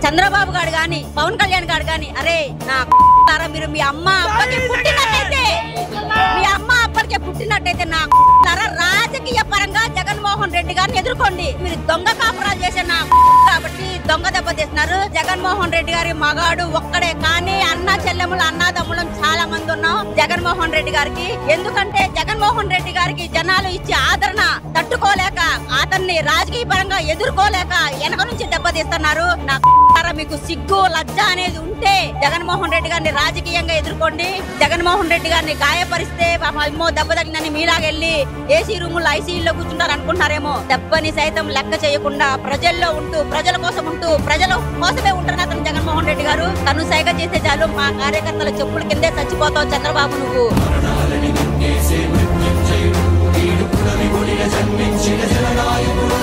చంద్రబాబు గారు గాని పవన్ కళ్యాణ్ గారు గాని అరే నా మీరు మీ అమ్మ అప్పటికే పుట్టినట్టయితే నా రాజకీయ పరంగా జగన్మోహన్ రెడ్డి గారిని ఎదుర్కోండి. మీరు దొంగ కాపురాలు చేసే నా కాబట్టి దొంగ దెబ్బ తీస్తున్నారు. జగన్మోహన్ రెడ్డి గారి మగాడు ఒక్కడే, కానీ అన్న చెల్లెములు అన్నాదమ్ములం చాలా మంది ఉన్నాం జగన్మోహన్ రెడ్డి గారికి. ఎందుకంటే జగన్మోహన్ రెడ్డి గారికి జనాలు ఇచ్చే ఆదరణ తట్టుకోలేక, అతన్ని రాజకీయ పరంగా ఎదుర్కోలేక వెనక నుంచి దెబ్బతీస్తున్నారు. నా మీకు సిగ్గు లజ్జ అనేది ఉంటే జగన్మోహన్ రెడ్డి గారిని రాజకీయంగా ఎదుర్కోండి. జగన్మోహన్ రెడ్డి గారిని గాయపరిస్తే అమ్మో దెబ్బ తగినని మీలాగెళ్ళి ఏసీ రూముల్లో ఐసీయూలో కూర్చుంటారు అనుకుంటారేమో. దెబ్బని సైతం లెక్క చేయకుండా ప్రజల్లో ఉంటూ ప్రజల కోసం ఉంటూ ప్రజల కోసమే ఉంటున్న అతను జగన్మోహన్ రెడ్డి గారు. తను సైగ చేసే చాలు మా కార్యకర్తల చెప్పుల కిందే చచ్చిపోతావు చంద్రబాబు నువ్వు. జన్మించిన జననాయకుడు